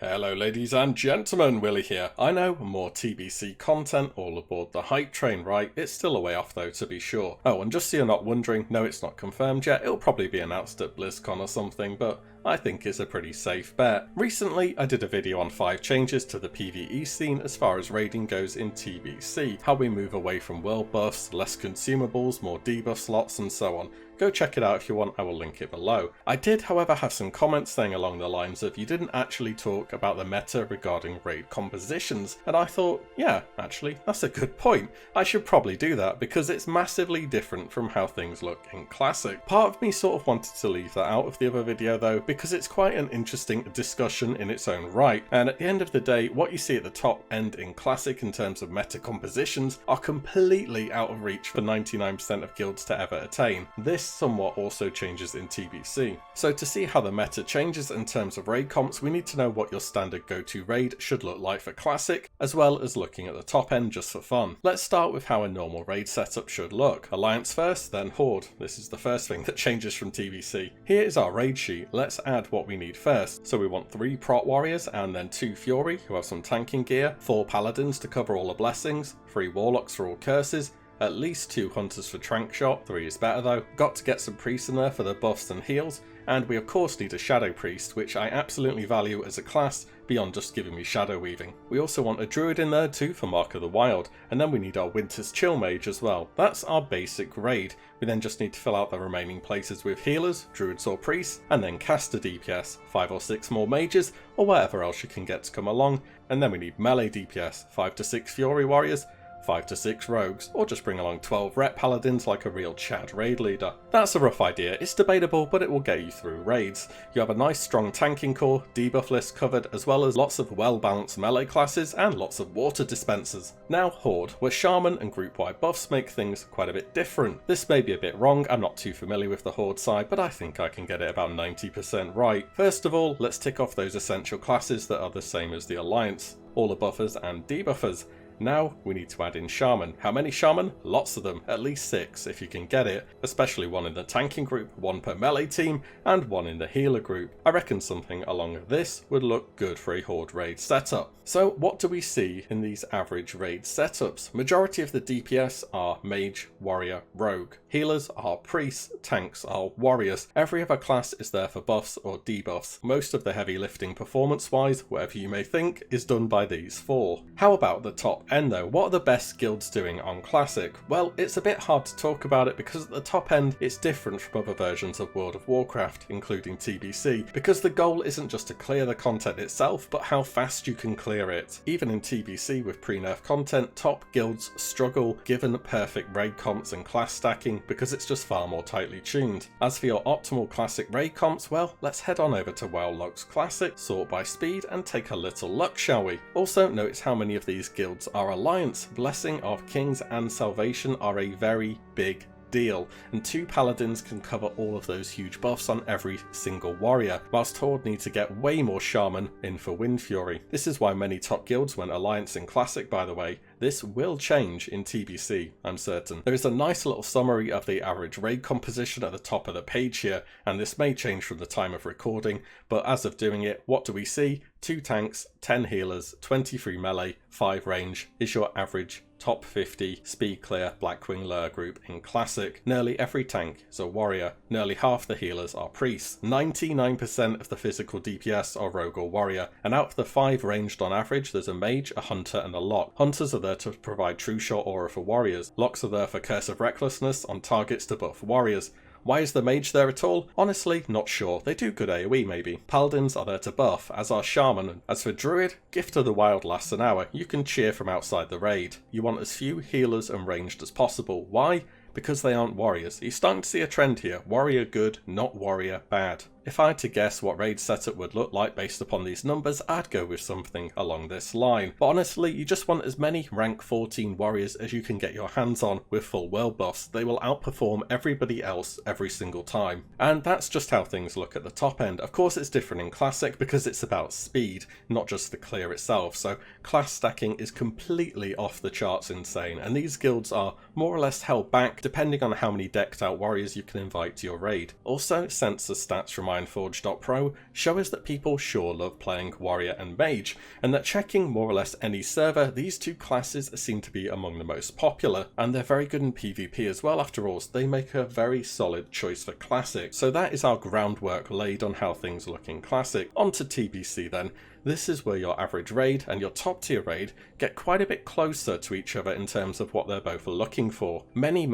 Hello ladies and gentlemen, Willie here. I know, more TBC content all aboard the hype train, right? It's still a way off though, to be sure. Oh, and just so you're not wondering, no, it's not confirmed yet. It'll probably be announced at BlizzCon or something, but I think it's a pretty safe bet. Recently, I did a video on 5 changes to the PvE scene as far as raiding goes in TBC, how we move away from world buffs, less consumables, more debuff slots and so on. Go check it out if you want, I will link it below. I did however have some comments saying along the lines of you didn't actually talk about the meta regarding raid compositions, and I thought, yeah, actually, that's a good point. I should probably do that because it's massively different from how things look in Classic. Part of me sort of wanted to leave that out of the other video though, because it's quite an interesting discussion in its own right, and at the end of the day, what you see at the top end in Classic in terms of meta compositions are completely out of reach for 99% of guilds to ever attain. This somewhat also changes in TBC. So to see how the meta changes in terms of raid comps, we need to know what your standard go-to raid should look like for Classic, as well as looking at the top end just for fun. Let's start with how a normal raid setup should look. Alliance first, then Horde. This is the first thing that changes from TBC. Here is our raid sheet. Let's add what we need first. So we want 3 prot warriors and then 2 fury who have some tanking gear, 4 paladins to cover all the blessings, 3 warlocks for all curses, at least 2 hunters for trank shot, 3 is better though, got to get some priests in there for the buffs and heals, and we of course need a shadow priest, which I absolutely value as a class beyond just giving me shadow weaving. We also want a druid in there too for Mark of the Wild, and then we need our winter's chill mage as well. That's our basic raid. We then just need to fill out the remaining places with healers, druids or priests, and then caster DPS, 5 or 6 more mages, or whatever else you can get to come along, and then we need melee DPS, 5 to 6 fury warriors, 5 to 6 rogues, or just bring along 12 rep paladins like a real Chad raid leader. That's a rough idea, it's debatable but it will get you through raids. You have a nice strong tanking core, debuff list covered, as well as lots of well balanced melee classes and lots of water dispensers. Now Horde, where shaman and group wide buffs make things quite a bit different. This may be a bit wrong, I'm not too familiar with the Horde side, but I think I can get it about 90% right. First of all, let's tick off those essential classes that are the same as the Alliance, all the buffers and debuffers. Now we need to add in Shaman. How many Shaman? Lots of them, at least 6 if you can get it, especially 1 in the tanking group, 1 per melee team, and 1 in the healer group. I reckon something along this would look good for a Horde raid setup. So what do we see in these average raid setups? Majority of the DPS are mage, warrior, rogue. Healers are priests, tanks are warriors. Every other class is there for buffs or debuffs. Most of the heavy lifting performance wise, whatever you may think, is done by these 4. How about the top end though? What are the best guilds doing on Classic? Well, it's a bit hard to talk about it because at the top end it's different from other versions of World of Warcraft, including TBC, because the goal isn't just to clear the content itself, but how fast you can clear it. Even in TBC with pre-nerf content, top guilds struggle given perfect raid comps and class stacking because it's just far more tightly tuned. As for your optimal Classic raid comps, well, let's head on over to WoWLog's Classic, sort by speed, and take a little look, shall we? Also notice how many of these guilds are Alliance. Blessing of Kings and Salvation are a very big deal, and 2 paladins can cover all of those huge buffs on every single warrior, whilst Horde need to get way more shaman in for Wind Fury. This is why many top guilds went Alliance in Classic, by the way. This will change in TBC, I'm certain. There is a nice little summary of the average raid composition at the top of the page here, and this may change from the time of recording, but as of doing it, what do we see? 2 tanks, 10 healers, 23 melee, 5 range is your average top 50 speed clear Blackwing Lure group in Classic. Nearly every tank is a warrior, nearly half the healers are priests, 99% of the physical DPS are rogue or warrior, and out of the 5 ranged on average there's a mage, a hunter and a lock. Hunters are there to provide true shot aura for warriors, locks are there for curse of recklessness on targets to buff warriors. Why is the mage there at all? Honestly, not sure. They do good AoE maybe. Paladins are there to buff, as are shaman. As for druid, Gift of the Wild lasts an hour. You can cheer from outside the raid. You want as few healers and ranged as possible. Why? Because they aren't warriors. You're starting to see a trend here. Warrior good, not warrior bad. If I had to guess what raid setup would look like based upon these numbers, I'd go with something along this line. But honestly, you just want as many rank 14 warriors as you can get your hands on with full world buffs. They will outperform everybody else every single time. And that's just how things look at the top end. Of course it's different in Classic because it's about speed, not just the clear itself. So class stacking is completely off the charts insane, and these guilds are more or less held back depending on how many decked out warriors you can invite to your raid. Also, census stats from Mindforge.pro show us that people sure love playing warrior and mage, and that checking more or less any server, these two classes seem to be among the most popular, and they're very good in PvP as well after all, so they make a very solid choice for Classic. So that is our groundwork laid on how things look in Classic. On to TBC then. This is where your average raid and your top tier raid get quite a bit closer to each other in terms of what they're both looking for. Many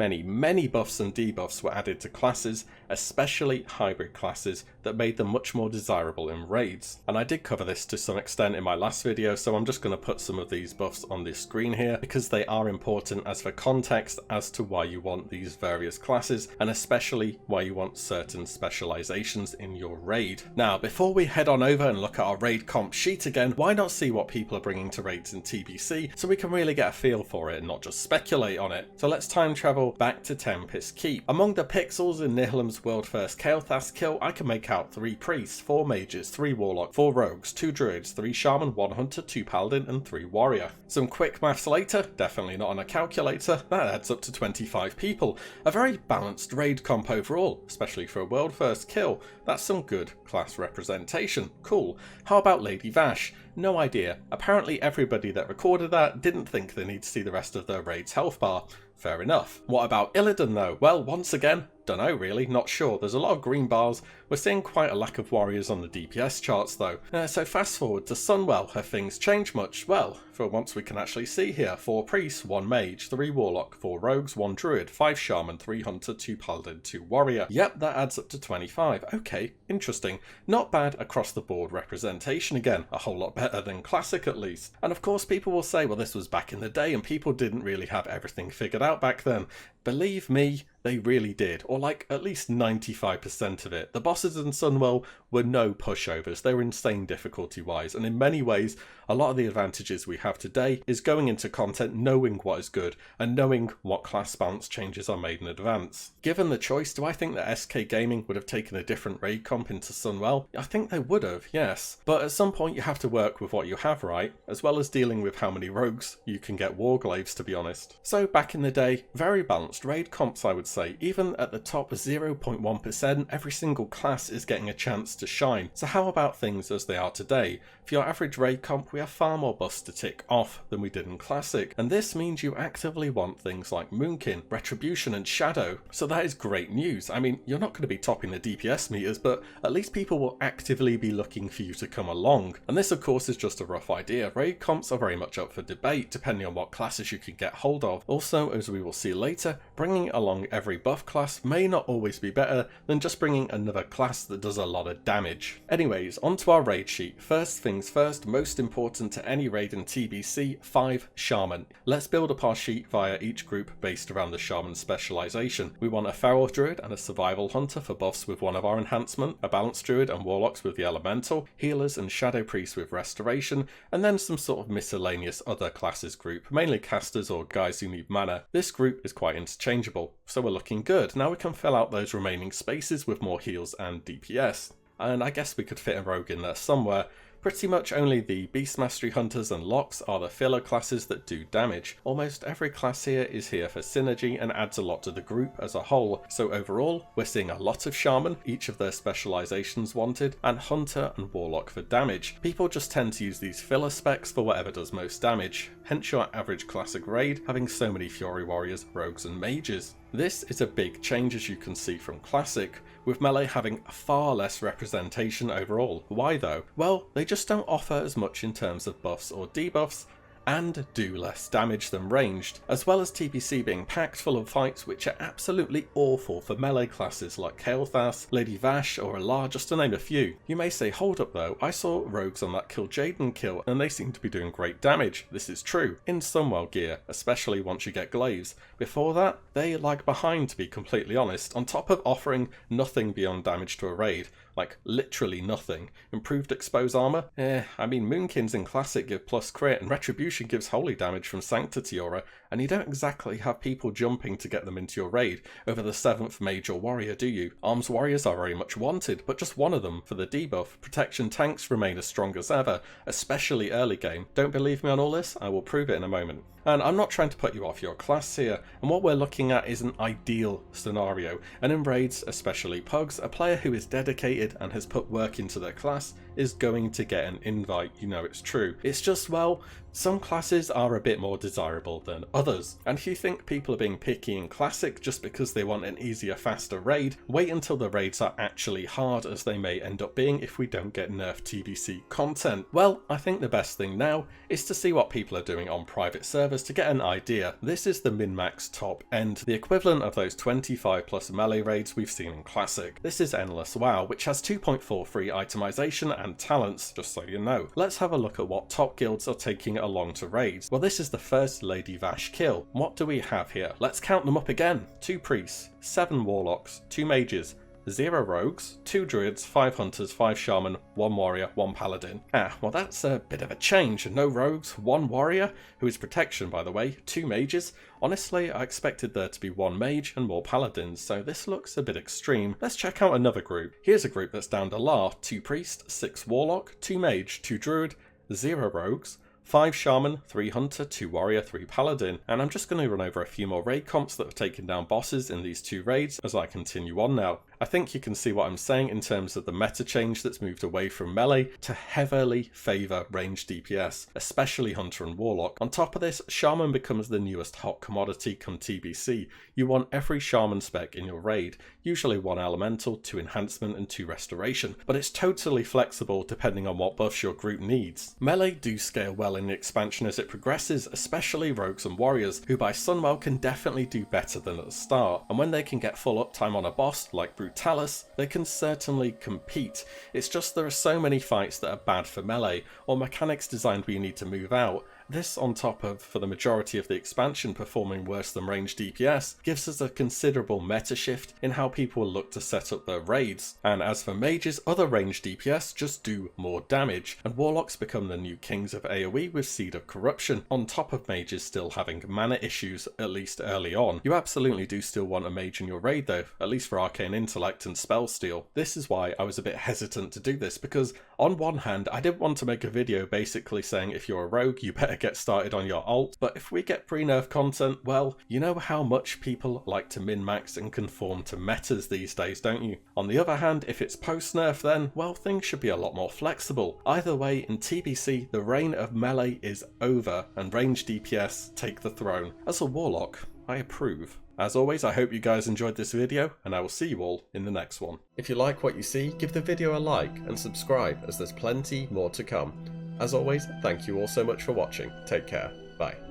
buffs and debuffs were added to classes, especially hybrid classes, that made them much more desirable in raids. And I did cover this to some extent in my last video, so I'm just going to put some of these buffs on this screen here because they are important as for context as to why you want these various classes, and especially why you want certain specializations in your raid. Now, before we head on over and look at our raid comp sheet again, why not see what people are bringing to raids in TBC so we can really get a feel for it and not just speculate on it. So let's time travel back to Tempest Keep. Among the pixels in Nihilum's world first Kael'thas kill, I can make out 3 priests, 4 mages, 3 warlock, 4 rogues, 2 druids, 3 shaman, 1 hunter, 2 paladin and 3 warrior. Some quick maths later, definitely not on a calculator, that adds up to 25 people. A very balanced raid comp overall, especially for a world first kill. That's some good class representation. Cool. How about Lady Vash? No idea. Apparently everybody that recorded that didn't think they need to see the rest of their raid's health bar. Fair enough. What about Illidan though? Well, once again, dunno really, not sure. There's a lot of green bars. We're seeing quite a lack of warriors on the DPS charts though. So fast forward to Sunwell, have things changed much? Well, for once we can actually see here, 4 priests, 1 mage, 3 warlock, 4 rogues, 1 druid, 5 shaman, 3 hunter, 2 paladin, 2 warrior. Yep, that adds up to 25. Okay, interesting. Not bad across the board representation again, a whole lot better than Classic at least. And of course people will say, well, this was back in the day and people didn't really have everything figured out back then. Believe me, they really did, or like at least 95% of it. The bosses in Sunwell were no pushovers, they were insane difficulty wise, and in many ways a lot of the advantages we have today is going into content knowing what is good and knowing what class balance changes are made in advance. Given the choice, do I think that SK Gaming would have taken a different raid comp into Sunwell? I think they would have, yes, but at some point you have to work with what you have, right? As well as dealing with how many rogues you can get warglaves, to be honest. So back in the day, very balanced raid comps I would say. Even at the top 0.1%, every single class is getting a chance to shine. So how about things as they are today? For your average raid comp, we have far more buffs to tick off than we did in Classic, and this means you actively want things like Moonkin, Retribution and Shadow. So that is great news. I mean, you're not going to be topping the DPS meters, but at least people will actively be looking for you to come along. And this of course is just a rough idea. Raid comps are very much up for debate depending on what classes you can get hold of. Also, as we will see later, bringing along every buff class may not always be better than just bringing another class that does a lot of damage. Anyways, onto our raid sheet. First things first, most important to any raid in TBC, 5 shaman. Let's build up our sheet via each group based around the shaman specialization. We want a feral druid and a survival hunter for buffs with one of our enhancement, a balanced druid and warlocks with the elemental, healers and shadow priests with restoration, and then some sort of miscellaneous other classes group, mainly casters or guys who need mana. This group is quite interchangeable, so we're looking good. Now we can fill out those remaining spaces with more heals and DPS. And I guess we could fit a rogue in there somewhere. Pretty much only the Beast Mastery Hunters and Locks are the filler classes that do damage. Almost every class here is here for synergy and adds a lot to the group as a whole. So overall, we're seeing a lot of Shaman, each of their specializations wanted, and Hunter and Warlock for damage. People just tend to use these filler specs for whatever does most damage, hence your average Classic raid having so many Fury Warriors, Rogues and Mages. This is a big change as you can see from Classic, with melee having far less representation overall. Why though? Well, they just don't offer as much in terms of buffs or debuffs, and do less damage than ranged, as well as TBC being packed full of fights which are absolutely awful for melee classes like Kael'thas, Lady Vash or Alar, just to name a few. You may say, hold up though, I saw rogues on that Kil'jaeden kill and they seem to be doing great damage. This is true, in Sunwell gear, especially once you get glaives. Before that, they lag behind to be completely honest, on top of offering nothing beyond damage to a raid. Like, literally nothing. Improved expose armor? I mean, Moonkins in Classic give plus crit, and Retribution gives holy damage from Sanctity Aura, and you don't exactly have people jumping to get them into your raid over the 7th mage or warrior, do you? Arms warriors are very much wanted, but just one of them for the debuff. Protection tanks remain as strong as ever, especially early game. Don't believe me on all this? I will prove it in a moment. And I'm not trying to put you off your class here, and what we're looking at is an ideal scenario, and in raids, especially Pugs, a player who is dedicated dedicated and has put work into their class is going to get an invite, you know it's true. It's just, well, some classes are a bit more desirable than others, and if you think people are being picky in Classic just because they want an easier, faster raid, wait until the raids are actually hard, as they may end up being if we don't get nerfed TBC content. Well, I think the best thing now is to see what people are doing on private servers to get an idea. This is the min-max top end, the equivalent of those 25 plus melee raids we've seen in Classic. This is Endless WoW, which has 2.4 free itemization and talents, just so you know. Let's have a look at what top guilds are taking along to raids. Well, this is the first Lady Vash kill. What do we have here? Let's count them up again. 2 priests, 7 warlocks, 2 mages, 0 rogues, 2 druids, 5 hunters, 5 shaman, 1 warrior, 1 paladin. Well that's a bit of a change. No rogues, 1 warrior, who is protection by the way, 2 mages. Honestly, I expected there to be 1 mage and more paladins, so this looks a bit extreme. Let's check out another group. Here's a group that's down to La, 2 priest, 6 warlock, 2 mage, 2 druid, 0 rogues, 5 shaman, 3 hunter, 2 warrior, 3 paladin, and I'm just going to run over a few more raid comps that have taken down bosses in these 2 raids as I continue on now. I think you can see what I'm saying in terms of the meta change that's moved away from melee to heavily favour ranged DPS, especially hunter and warlock. On top of this, shaman becomes the newest hot commodity come TBC. You want every shaman spec in your raid, usually 1 elemental, 2 enhancement and 2 restoration, but it's totally flexible depending on what buffs your group needs. Melee do scale well in the expansion as it progresses, especially rogues and warriors, who by Sunwell can definitely do better than at the start, and when they can get full uptime on a boss like Brutalis, they can certainly compete. It's just there are so many fights that are bad for melee, or mechanics designed where you need to move out. This, on top of, for the majority of the expansion, performing worse than ranged DPS, gives us a considerable meta shift in how people will look to set up their raids. And as for mages, other ranged DPS just do more damage, and warlocks become the new kings of AoE with Seed of Corruption, on top of mages still having mana issues, at least early on. You absolutely do still want a mage in your raid though, at least for Arcane Intellect and Spell Steal. This is why I was a bit hesitant to do this, because on one hand, I didn't want to make a video basically saying if you're a rogue, you better get started on your alt, but if we get pre-nerf content, well, you know how much people like to min-max and conform to metas these days, don't you? On the other hand, if it's post-nerf then, well, things should be a lot more flexible. Either way, in TBC, the reign of melee is over and ranged DPS take the throne. As a warlock, I approve. As always, I hope you guys enjoyed this video, and I will see you all in the next one. If you like what you see, give the video a like and subscribe, as there's plenty more to come. As always, thank you all so much for watching. Take care. Bye.